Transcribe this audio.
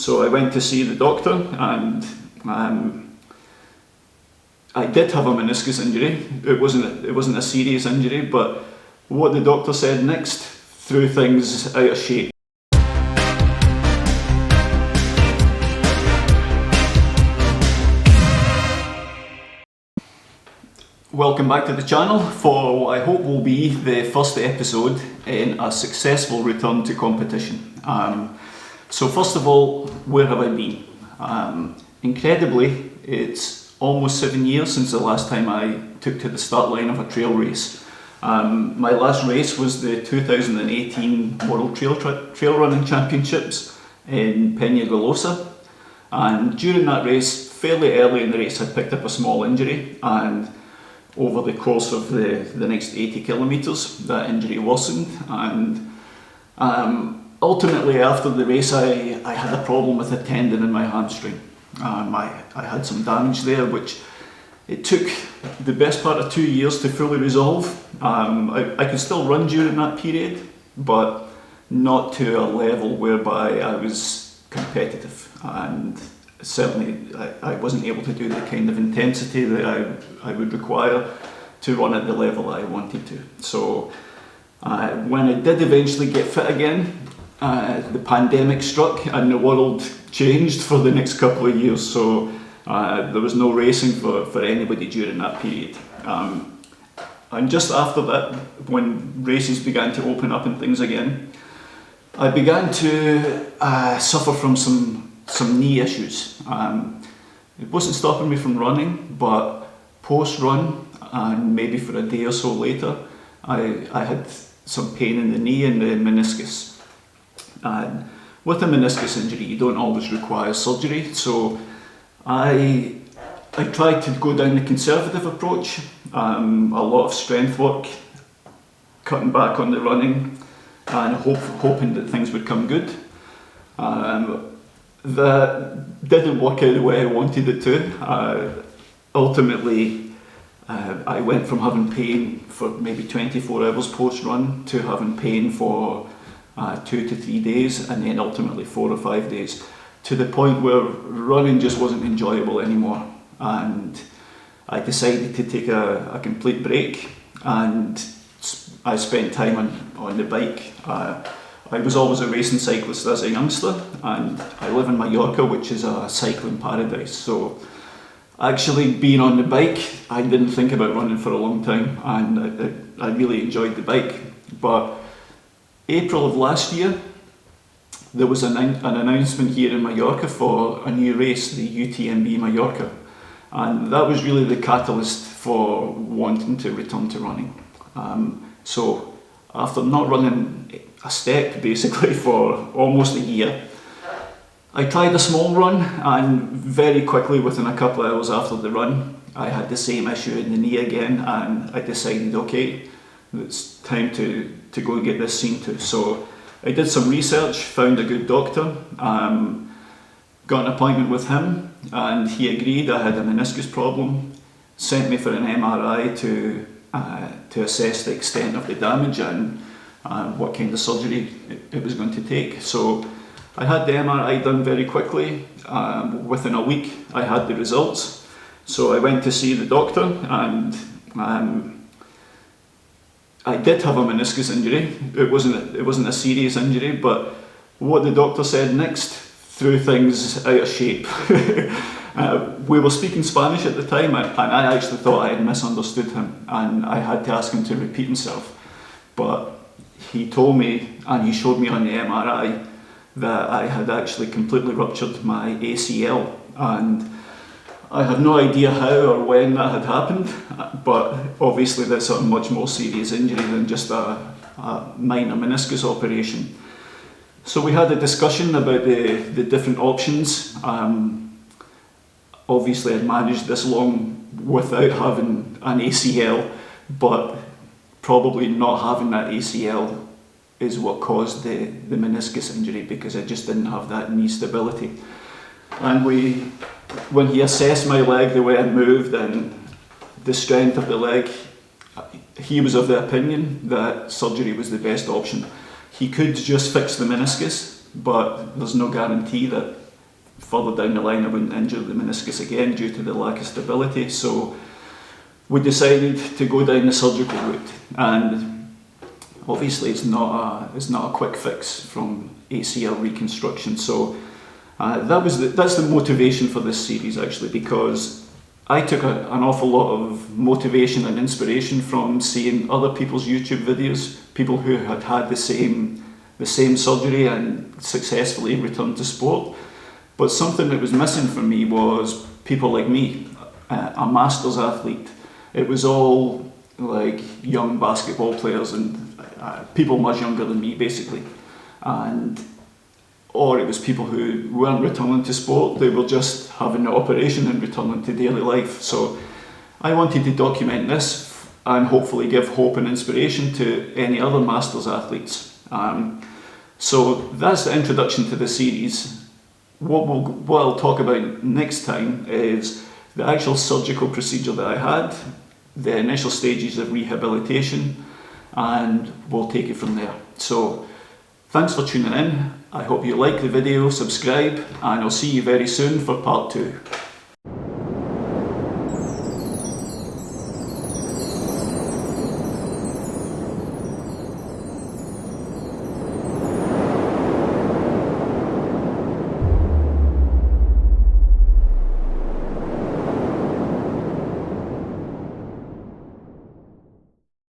So I went to see the doctor, and I did have a meniscus injury. It wasn't a serious injury, but what the doctor said next threw things out of shape. Welcome back to the channel for what I hope will be the first episode in a successful return to competition. So first of all, where have I been? Incredibly, it's almost 7 years since the last time I took to the start line of a trail race. My last race was the 2018 World Trail Running Championships in Penyagolosa, and during that race, fairly early in the race, I picked up a small injury, and over the course of the next 80 kilometres, that injury worsened, and ultimately after the race I had a problem with a tendon in my hamstring. I had some damage there which it took the best part of 2 years to fully resolve. I could still run during that period, but not to a level whereby I was competitive, and certainly I wasn't able to do the kind of intensity that I would require to run at the level I wanted to. So when I did eventually get fit again, the pandemic struck and the world changed for the next couple of years, so there was no racing for anybody during that period. And just after that, when races began to open up and things again, I began to suffer from some knee issues. It wasn't stopping me from running, but post-run, and maybe for a day or so later, I had some pain in the knee and the meniscus. And with a meniscus injury, you don't always require surgery, so I tried to go down the conservative approach, a lot of strength work, cutting back on the running, and hoping that things would come good. That didn't work out the way I wanted it to. Ultimately, I went from having pain for maybe 24 hours post-run to having pain for 2 to 3 days, and then ultimately 4 or 5 days, to the point where running just wasn't enjoyable anymore. And I decided to take a complete break, and I spent time on the bike. I was always a racing cyclist as a youngster, and I live in Mallorca, which is a cycling paradise. So actually being on the bike, I didn't think about running for a long time, and I really enjoyed the bike. But April of last year, there was an announcement here in Mallorca for a new race, the UTMB Mallorca, and that was really the catalyst for wanting to return to running. So after not running a step basically for almost a year, I tried a small run, and very quickly, within a couple of hours after the run, I had the same issue in the knee again, and I decided, okay, it's time to go and get this seen to. So I did some research, found a good doctor, got an appointment with him, and he agreed I had a meniscus problem, sent me for an MRI to assess the extent of the damage and what kind of surgery it was going to take. So I had the MRI done very quickly. Within a week I had the results. So I went to see the doctor, and I did have a meniscus injury. It wasn't a serious injury, but what the doctor said next threw things out of shape. We were speaking Spanish at the time, and I actually thought I had misunderstood him, and I had to ask him to repeat himself. But he told me, and he showed me on the MRI, that I had actually completely ruptured my ACL, and I have no idea how or when that had happened, but obviously that's a much more serious injury than just a minor meniscus operation. So we had a discussion about the different options. Obviously I'd managed this long without having an ACL, but probably not having that ACL is what caused the meniscus injury, because I just didn't have that knee stability. And when he assessed my leg, the way I moved and the strength of the leg, he was of the opinion that surgery was the best option. He could just fix the meniscus, but there's no guarantee that further down the line I wouldn't injure the meniscus again due to the lack of stability. So we decided to go down the surgical route, and obviously it's not a quick fix from ACL reconstruction. So that's the motivation for this series, actually, because I took an awful lot of motivation and inspiration from seeing other people's YouTube videos, people who had had the same surgery and successfully returned to sport. But something that was missing for me was people like me, a masters athlete. It was all like young basketball players and people much younger than me, basically. Or it was people who weren't returning to sport, they were just having the operation and returning to daily life. So I wanted to document this and hopefully give hope and inspiration to any other masters athletes. So that's the introduction to the series. What I'll talk about next time is the actual surgical procedure that I had, the initial stages of rehabilitation, and we'll take it from there. So thanks for tuning in. I hope you like the video, subscribe, and I'll see you very soon for part 2.